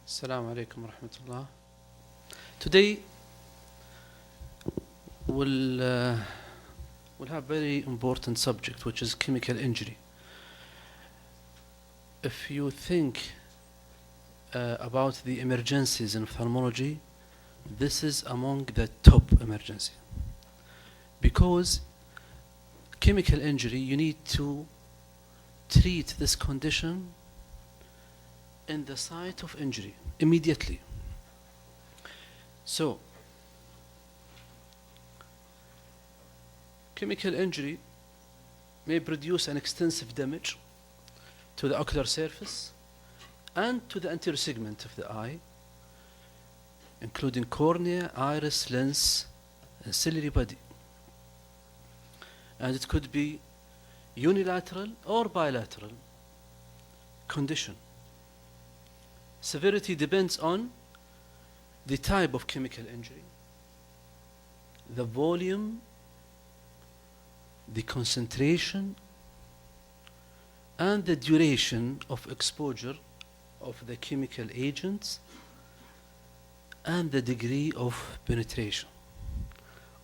Assalamu alaikum wa rahmatullah. Today we'll have a very important subject, which is chemical injury. If you think about the emergencies in ophthalmology, this is among the top emergency. Because chemical injury, you need to treat this condition in the site of injury immediately. So, chemical injury may produce an extensive damage to the ocular surface and to the anterior segment of the eye, including cornea, iris, lens, and ciliary body. And it could be unilateral or bilateral condition. Severity depends on the type of chemical injury, the volume, the concentration, and the duration of exposure of the chemical agents, and the degree of penetration.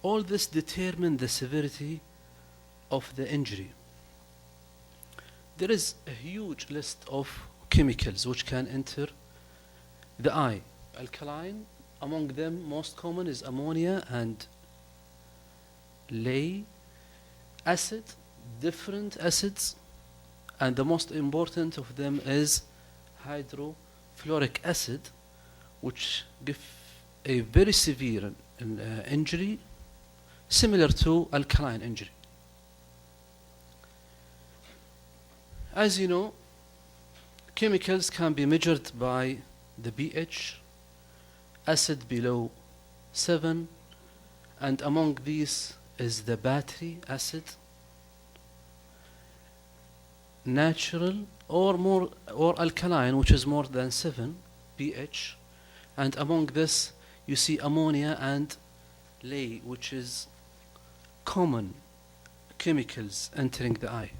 All this determine the severity of the injury. There is a huge list of chemicals which can enter the eye. Alkaline, among them most common is ammonia and ley. Acid, different acids, and the most important of them is hydrofluoric acid, which give a very severe injury similar to alkaline injury. As you know, chemicals can be measured by the pH, acid below 7, and among these is the battery acid, natural or alkaline, which is more than 7 pH, and among this you see ammonia and ley, which is common chemicals entering the eye.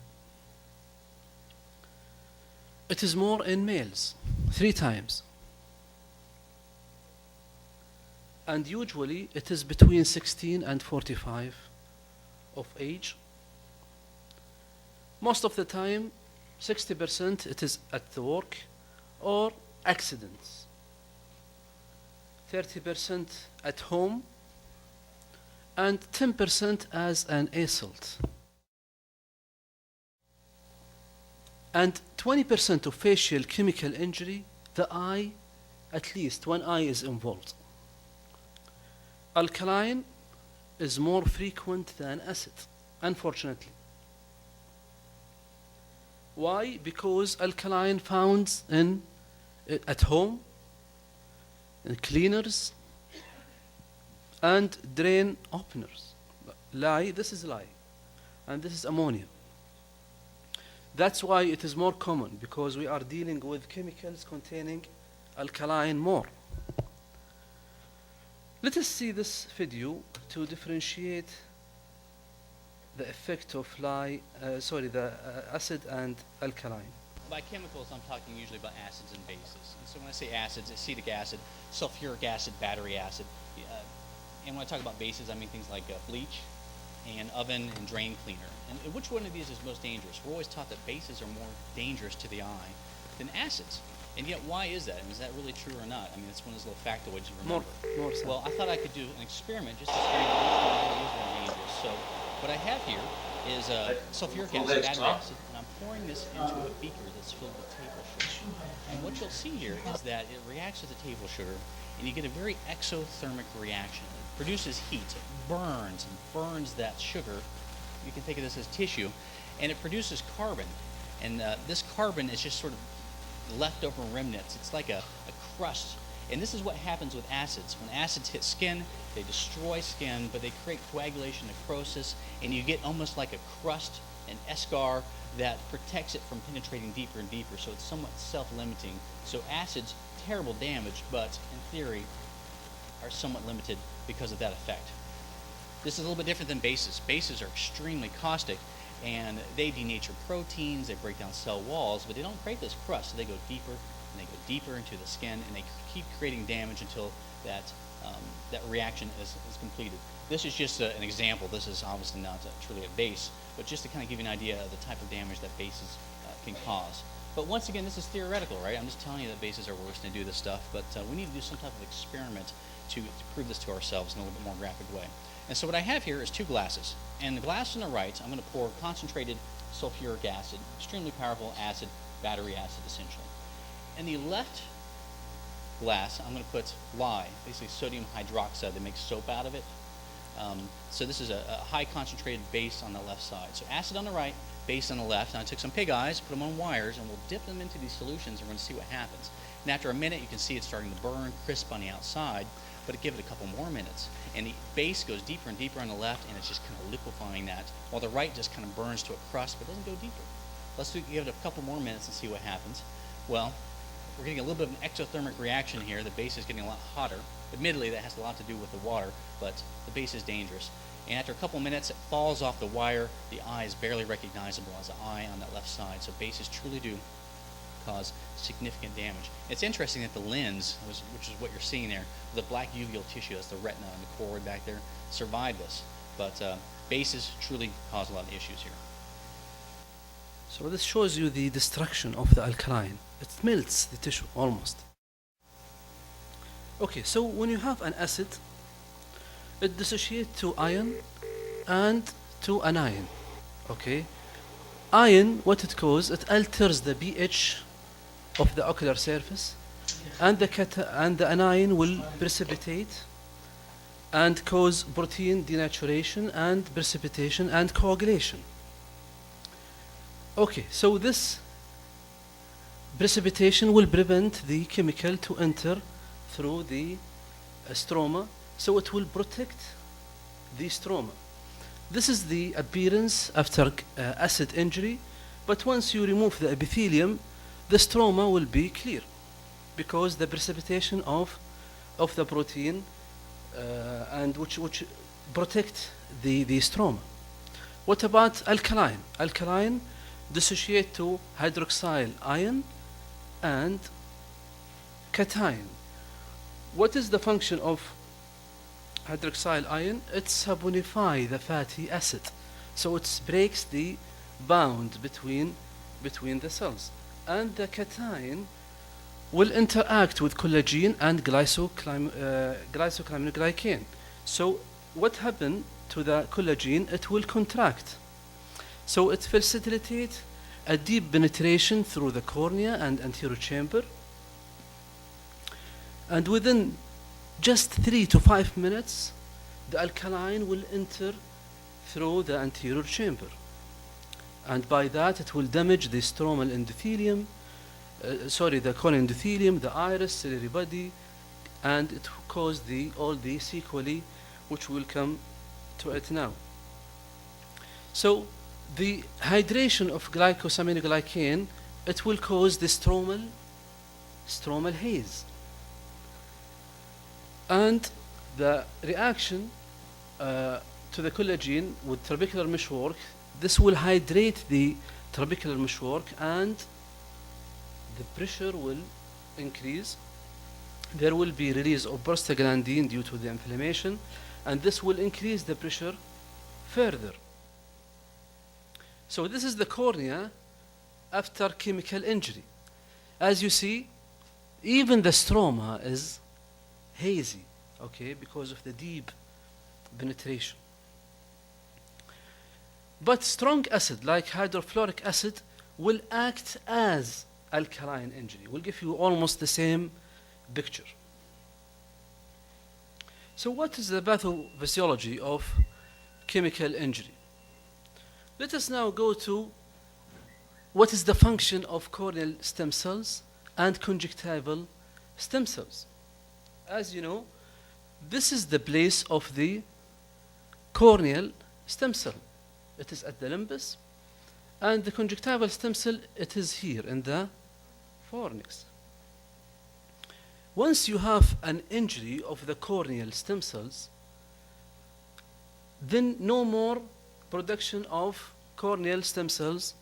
It is more in males, 3 times. And usually it is between 16 and 45 of age. Most of the time, 60% it is at the work or accidents. 30% at home, and 10% as an assault. And 20% of facial chemical injury, the eye, at least one eye is involved. Alkaline is more frequent than acid, unfortunately. Why? Because alkaline found at home, in cleaners, and drain openers. Lye, this is lye, and this is ammonia. That's why it is more common, because we are dealing with chemicals containing alkaline more. Let us see this video to differentiate the effect of the acid and alkaline. By chemicals, I'm talking usually about acids and bases. And so when I say acids, acetic acid, sulfuric acid, battery acid. And when I talk about bases, I mean things like bleach and oven and drain cleaner. And which one of these is most dangerous? We're always taught that bases are more dangerous to the eye than acids. And yet, why is that? And is that really true or not? I mean, it's one of those little factoids to remember. More so. Well, I thought I could do an experiment just to experiment which one is more dangerous. So what I have here is sulfuric acid, battery acid, and I'm pouring this into a beaker that's filled with table sugar. And what you'll see here is that it reacts with the table sugar, and you get a very exothermic reaction. It produces heat. It burns and burns that sugar. You can think of this as tissue. And it produces carbon. And this carbon is just sort of leftover remnants. It's like a crust. And this is what happens with acids. When acids hit skin, they destroy skin, but they create coagulation, necrosis, and you get almost like a crust, an eschar, that protects it from penetrating deeper and deeper, so it's somewhat self-limiting. So acids, terrible damage, but in theory are somewhat limited because of that effect. This is a little bit different than bases. Bases are extremely caustic. And they denature proteins, they break down cell walls, but they don't create this crust. So they go deeper and they go deeper into the skin, and they keep creating damage until that reaction is completed. This is just an example. This is obviously not truly a base, but just to kind of give you an idea of the type of damage that bases can cause. But once again, this is theoretical, right? I'm just telling you that bases are worse than to do this stuff, but we need to do some type of experiment to prove this to ourselves in a little bit more graphic way. And so what I have here is 2 glasses. And the glass on the right, I'm going to pour concentrated sulfuric acid, extremely powerful acid, battery acid essentially. In the left glass, I'm going to put lye, basically sodium hydroxide that makes soap out of it. So this is a high concentrated base on the left side. So acid on the right, base on the left. And I took some pig eyes, put them on wires, and we'll dip them into these solutions, and we're going to see what happens. And after a minute, you can see it's starting to burn crisp on the outside, but give it a couple more minutes. And the base goes deeper and deeper on the left, and it's just kind of liquefying that, while the right just kind of burns to a crust, but doesn't go deeper. Let's give it a couple more minutes and see what happens. Well, we're getting a little bit of an exothermic reaction here. The base is getting a lot hotter. Admittedly, that has a lot to do with the water, but the base is dangerous. And after a couple minutes, it falls off the wire. The eye is barely recognizable as an eye on that left side. So bases truly do cause significant damage. It's interesting that the lens, which is what you're seeing there, the black uveal tissue, that's the retina and the choroid back there, survived this. But bases truly cause a lot of issues here. So this shows you the destruction of the alkaline. It melts the tissue almost. Okay, so when you have an acid, it dissociates to ion and to anion. Okay, ion, what it causes, it alters the pH of the ocular surface, and the anion will precipitate and cause protein denaturation and precipitation and coagulation. Okay, so this precipitation will prevent the chemical to enter through the stroma, so it will protect the stroma. This is the appearance after acid injury, but once you remove the epithelium, the stroma will be clear because the precipitation of the protein and which protect the stroma. What about alkaline? Alkaline dissociate to hydroxyl ion and cation. What is the function of hydroxyl ion? It saponifies the fatty acid, so it breaks the bound between the cells. And the cation will interact with collagen and glycosaminoglycan. So what happened to the collagen? It will contract. So it facilitates a deep penetration through the cornea and anterior chamber. And within just 3 to 5 minutes, the alkaline will enter through the anterior chamber. And by that, it will damage the stromal endothelium, the corneal endothelium, the iris, ciliary body, and it will cause all the sequelae which will come to it now. So the hydration of glycosaminoglycan, it will cause the stromal haze. And the reaction to the collagen with trabecular meshwork, this will hydrate the trabecular meshwork and the pressure will increase. There will be release of prostaglandin due to the inflammation, and this will increase the pressure further. So this is the cornea after chemical injury. As you see, even the stroma is hazy, okay, because of the deep penetration. But strong acid like hydrofluoric acid will act as alkaline injury, will give you almost the same picture. So what is the pathophysiology of chemical injury? Let us now go to what is the function of corneal stem cells and conjunctival stem cells. As you know, this is the place of the corneal stem cell. It is at the limbus, and the conjunctival stem cell, it is here in the fornix. Once you have an injury of the corneal stem cells, then no more production of corneal stem cells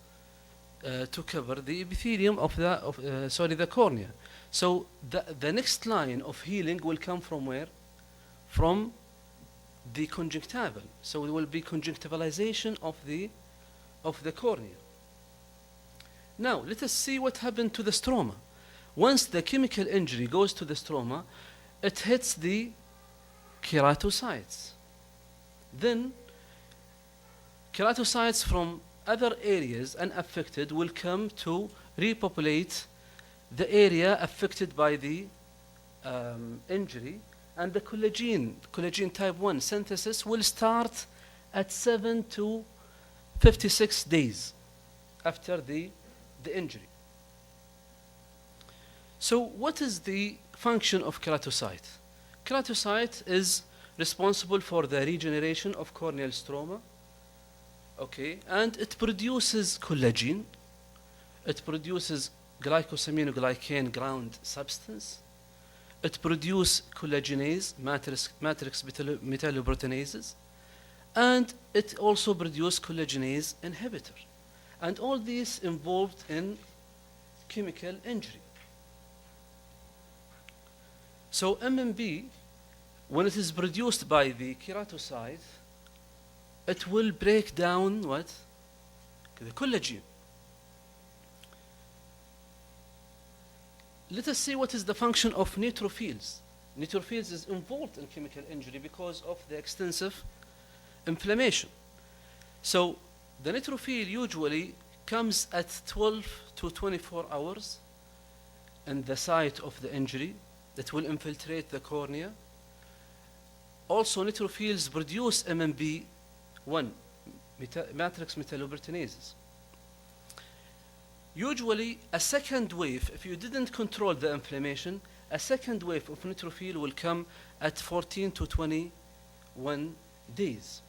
to cover the epithelium of the cornea. So the next line of healing will come from where? From the conjunctival. So it will be conjunctivalization of the cornea. Now let us see what happened to the stroma. Once the chemical injury goes to the stroma, it hits the keratocytes. Then keratocytes from other areas unaffected will come to repopulate the area affected by the injury, and the collagen type 1 synthesis will start at 7 to 56 days after the injury. So what is the function of keratocyte? Keratocyte is responsible for the regeneration of corneal stroma, okay, and it produces collagen, it produces glycosaminoglycan ground substance, it produces collagenase, matrix metalloproteinases, and it also produces collagenase inhibitor. And all these involved in chemical injury. So MMB, when it is produced by the keratocyte, it will break down what? The collagen. Let us see what is the function of neutrophils. Neutrophils is involved in chemical injury because of the extensive inflammation. So the neutrophil usually comes at 12 to 24 hours in the site of the injury. That will infiltrate the cornea. Also, neutrophils produce MMB1, matrix metalloproteinases. Usually, a second wave, if you didn't control the inflammation, a second wave of neutrophil will come at 14 to 21 days.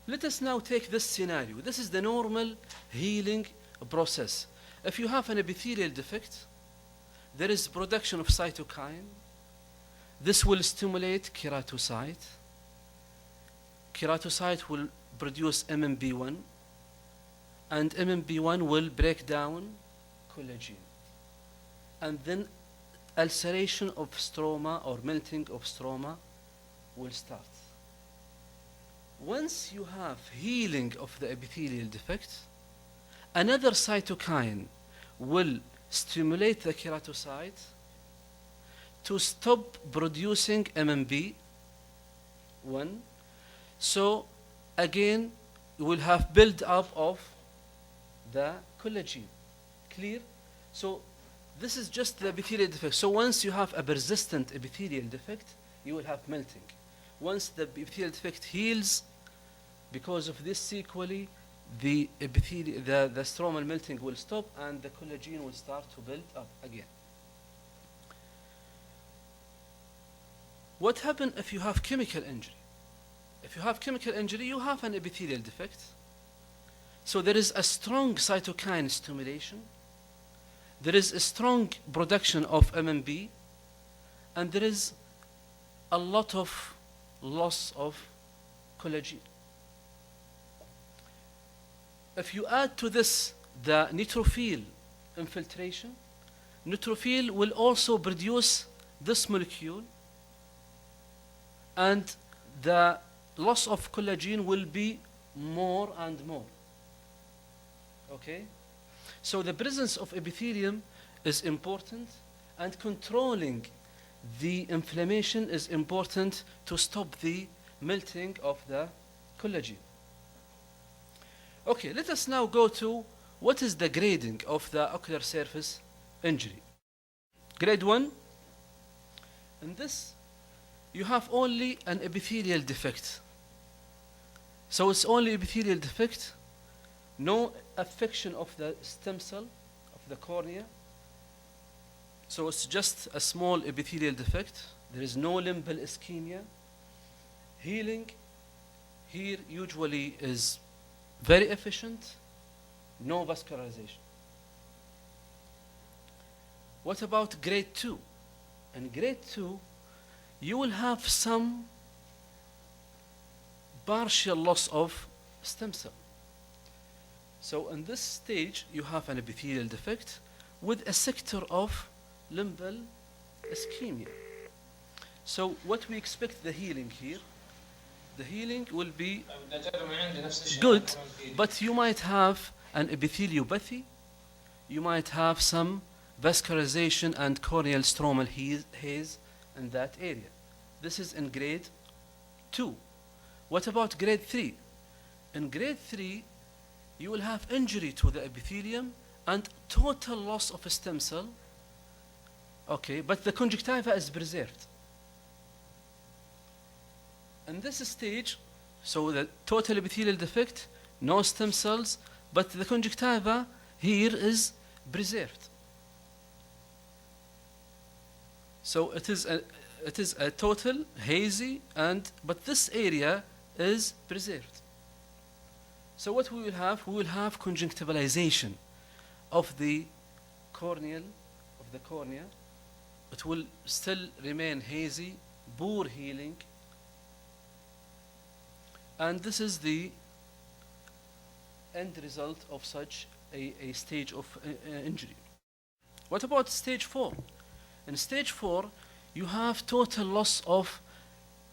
Let us now take this scenario. This is the normal healing process. If you have an epithelial defect, there is production of cytokine. This will stimulate keratocyte. Keratocyte will produce MMB1, and MMB1 will break down collagen. And then ulceration of stroma or melting of stroma will start. Once you have healing of the epithelial defect, another cytokine will stimulate the keratocyte to stop producing MMB1. So again, you will have build up of the collagen. Clear? So this is just the epithelial defect. So once you have a persistent epithelial defect, you will have melting. Once the epithelial defect heals, because of this sequelae, the stromal melting will stop and the collagen will start to build up again. What happens if you have chemical injury? If you have chemical injury, you have an epithelial defect. So there is a strong cytokine stimulation. There is a strong production of MMB, and there is a lot of loss of collagen. If you add to this the neutrophil infiltration, neutrophil will also produce this molecule, and the loss of collagen will be more and more. Okay? So the presence of epithelium is important, and controlling the inflammation is important to stop the melting of the collagen. Okay, let us now go to what is the grading of the ocular surface injury. Grade 1, in this you have only an epithelial defect. So it's only epithelial defect, no affection of the stem cell of the cornea. So it's just a small epithelial defect. There is no limbal ischemia. Healing here usually is very efficient, no vascularization. What about grade 2? In grade 2, you will have some partial loss of stem cell. So in this stage, you have an epithelial defect with a sector of limbal ischemia. So what we expect the healing here, the healing will be good, but you might have an epitheliopathy, you might have some vascularization and corneal stromal haze in that area. This is in grade 2. What about grade 3? In grade 3, you will have injury to the epithelium and total loss of a stem cell. Okay, but the conjunctiva is preserved. In this stage, so the total epithelial defect, no stem cells, but the conjunctiva here is preserved. So it is a total hazy, but this area is preserved. So what we will have? We will have conjunctivalization of the cornea. It will still remain hazy, poor healing, and this is the end result of such a stage of injury. What about stage 4? In stage 4, you have total loss of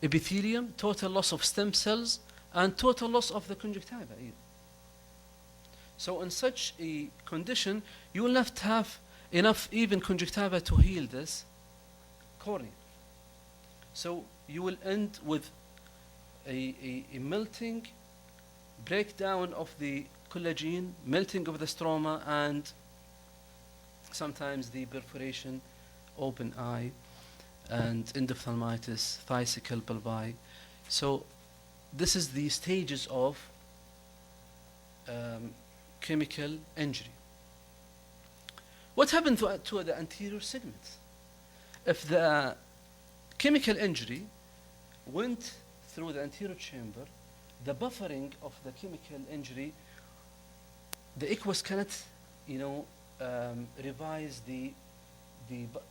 epithelium, total loss of stem cells, and total loss of the conjunctiva. So in such a condition, you will not have enough even conjunctiva to heal this cornea. So you will end with a melting, breakdown of the collagen, melting of the stroma, and sometimes the perforation, open eye, and endophthalmitis, physical bulbi. So this is the stages of chemical injury. What happened to the anterior segment? If the chemical injury went through the anterior chamber, the buffering of the chemical injury, the aqueous cannot, revise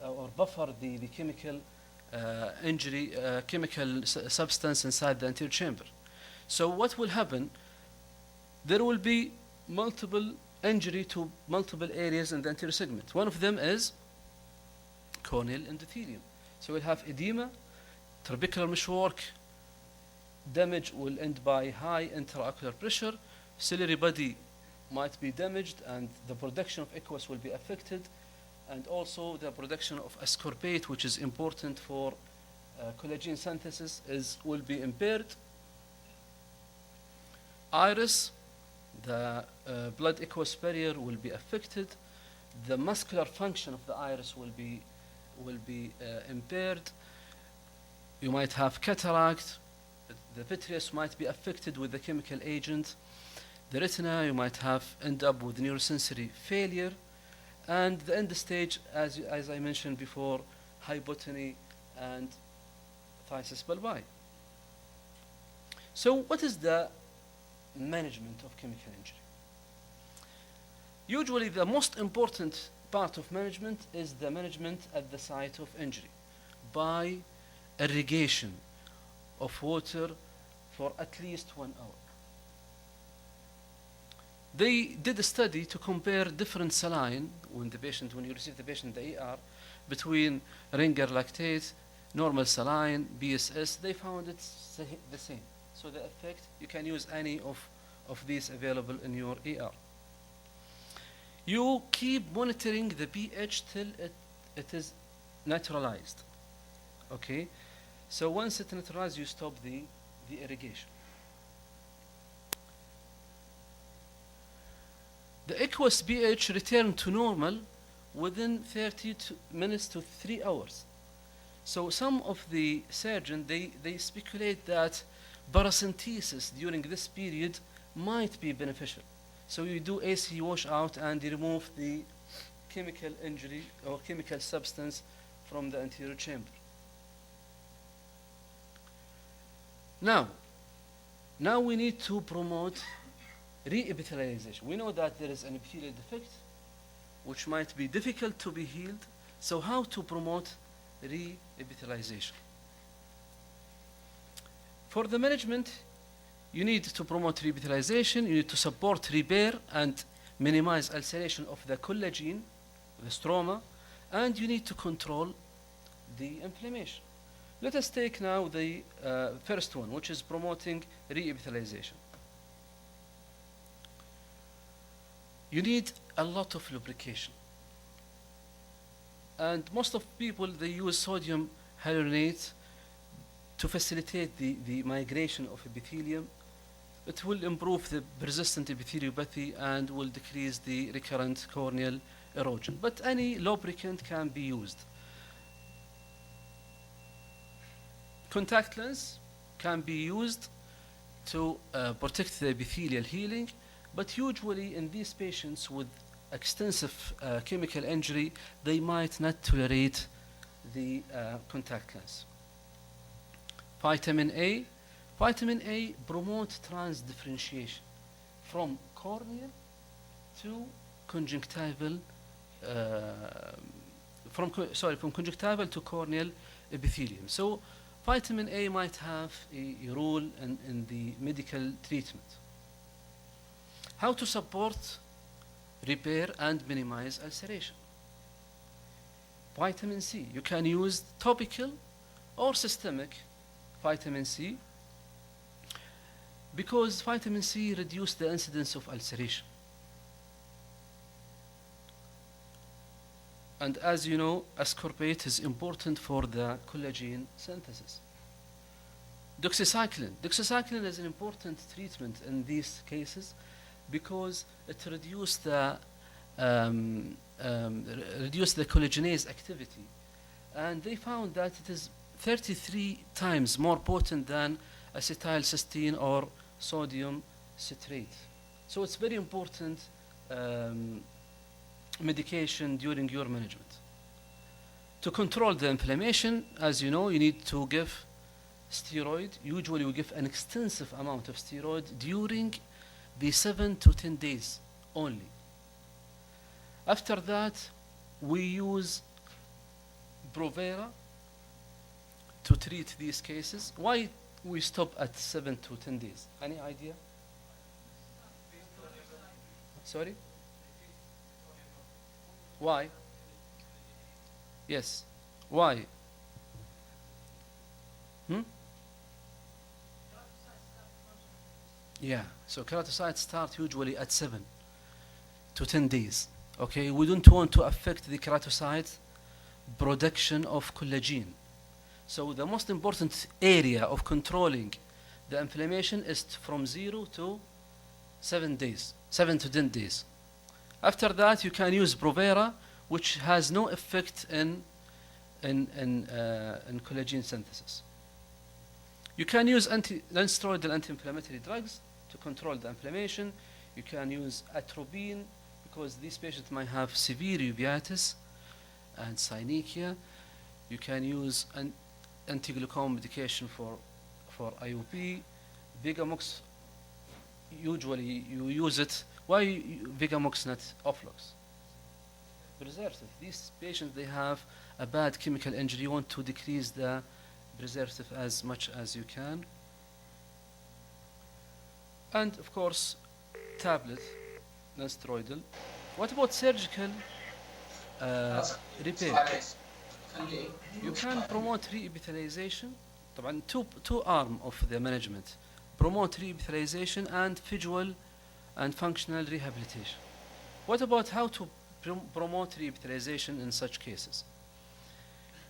or buffer the chemical injury, chemical substance inside the anterior chamber. So what will happen? There will be multiple injury to multiple areas in the anterior segment. One of them is corneal endothelium. So we'll have edema, trabecular meshwork, damage will end by high intraocular pressure, ciliary body might be damaged, and the production of aqueous will be affected, and also the production of ascorbate, which is important for collagen synthesis, will be impaired. Iris, the blood aqueous barrier will be affected. The muscular function of the iris will be impaired. You might have cataract. The vitreous might be affected with the chemical agent. The retina, you might end up with neurosensory failure. And the end stage, as I mentioned before, hypotony and phthisis bulbi. So what is the management of chemical injury? Usually the most important part of management is the management at the site of injury by irrigation of water for at least 1 hour. They did a study to compare different saline when you receive the patient the ER between Ringer lactate, normal saline, BSS. They found it's the same. So the effect, you can use any of these available in your ER. You keep monitoring the pH till it is neutralized. Okay? So once it neutralizes, you stop the irrigation. The aqueous pH return to normal within 30 minutes to 3 hours. So some of the surgeons, they speculate that paracentesis during this period might be beneficial. So you do AC washout and you remove the chemical injury or chemical substance from the anterior chamber. Now we need to promote re-epithelialization. We know that there is an epithelial defect which might be difficult to be healed. So how to promote re-epithelialization? For the management, You need to promote revitalization, you need to support repair and minimize ulceration of the collagen, the stroma, and you need to control the inflammation. Let us take now the first one, which is promoting reepithelialization. You need a lot of lubrication. And most of people, they use sodium hyaluronate to facilitate the migration of epithelium. It will improve the persistent epitheliopathy and will decrease the recurrent corneal erosion. But any lubricant can be used. Contact lens can be used to protect the epithelial healing, but usually in these patients with extensive chemical injury, they might not tolerate the contact lens. Vitamin A. Vitamin A promotes transdifferentiation from corneal to conjunctival, from conjunctival to corneal epithelium. So vitamin A might have a role in the medical treatment. How to support repair and minimize ulceration? Vitamin C. You can use topical or systemic vitamin C because vitamin C reduces the incidence of ulceration. And as you know, ascorbate is important for the collagen synthesis. Doxycycline. Doxycycline is an important treatment in these cases because it reduces the collagenase activity. And they found that it is 33 times more potent than acetylcysteine or sodium citrate. So it's very important medication during your management. To control the inflammation, as you know, you need to give steroid. Usually we give an extensive amount of steroid during the 7 to 10 days only. After that, we use Brovera to treat these cases. Why we stop at 7 to 10 days? Any idea? Sorry? Why? Yes. Why? Yeah. So keratocytes start usually at 7 to 10 days. Okay. We don't want to affect the keratocyte production of collagen. So the most important area of controlling the inflammation is from 0 to 7 days, 7 to 10 days. After that, you can use Brovera, which has no effect in collagen synthesis. You can use non-steroidal anti-inflammatory drugs to control the inflammation. You can use atropine because these patients might have severe uveitis and synechia. You can use an anti-glaucoma medication for IOP. Vigamox, usually you use it. Why Vigamox not Oflox? Preservative. These patients, they have a bad chemical injury. You want to decrease the preservative as much as you can. And of course, tablet, non-steroidal. What about surgical repair? You can promote reepithelialization. طبعا two arm of the management. Promote reepithelialization and visual and functional rehabilitation. What about how to promote reepithelialization in such cases?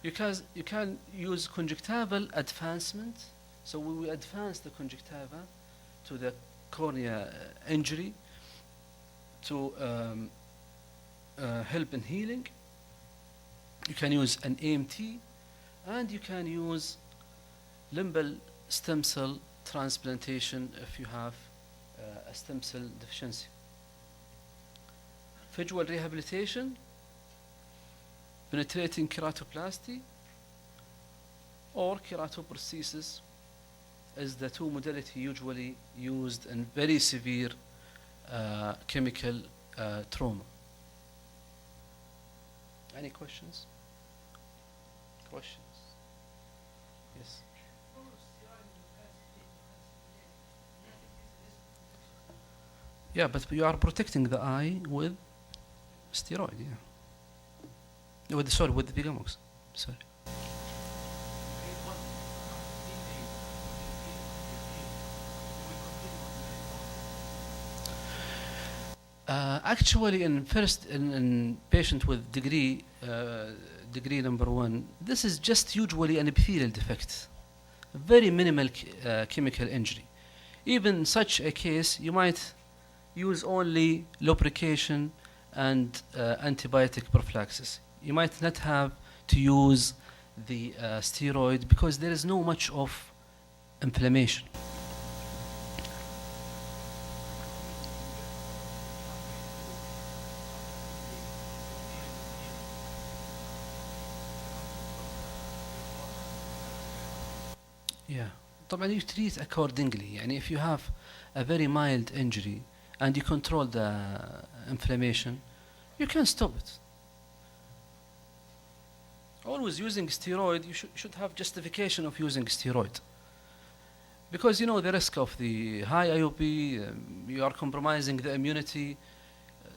You can use conjunctival advancement. So we will advance the conjunctiva to the cornea injury to help in healing. You can use an AMT, and you can use limbal stem cell transplantation if you have a stem cell deficiency. Visual rehabilitation, penetrating keratoplasty, or keratoprosthesis is the two modalities usually used in very severe chemical trauma. Any questions? Questions? Yes. Yeah, but you are protecting the eye with steroid, yeah. With the Vigamox. Sorry. Actually, in patient with degree number 1, this is just usually an epithelial defect, very minimal chemical injury. Even in such a case, you might use only lubrication and antibiotic prophylaxis. You might not have to use the steroid because there is no much of inflammation. Yeah. طبعا you treat accordingly. يعني if you have a very mild injury and you control the inflammation, you can stop it. Always using steroid, you should have justification of using steroid. Because you know the risk of the high IOP, you are compromising the immunity.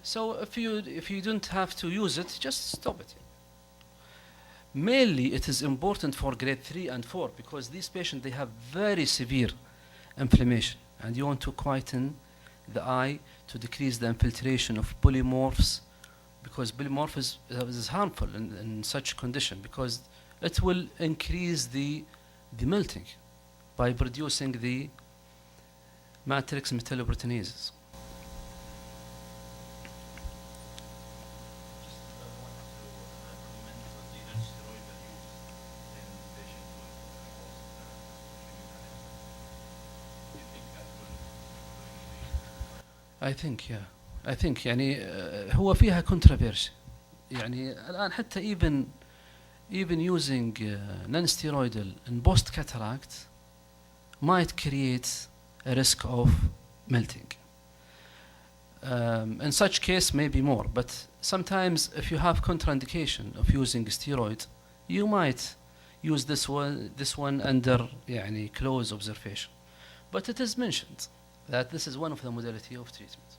So if you don't have to use it, just stop it. Mainly, it is important for grade 3 and 4 because these patients, they have very severe inflammation and you want to quieten the eye to decrease the infiltration of polymorphs because polymorph is harmful in such condition because it will increase the melting by producing the matrix metalloproteinases. I think yeah. I think يعني هو فيها controversy. يعني الآن حتى even using non-steroidal in post-cataract might create a risk of melting. In such case, maybe more, but sometimes if you have contraindication of using steroid, you might use this one under يعني close observation. But it is mentioned that this is one of the modality of treatment.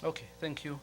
Okay, thank you.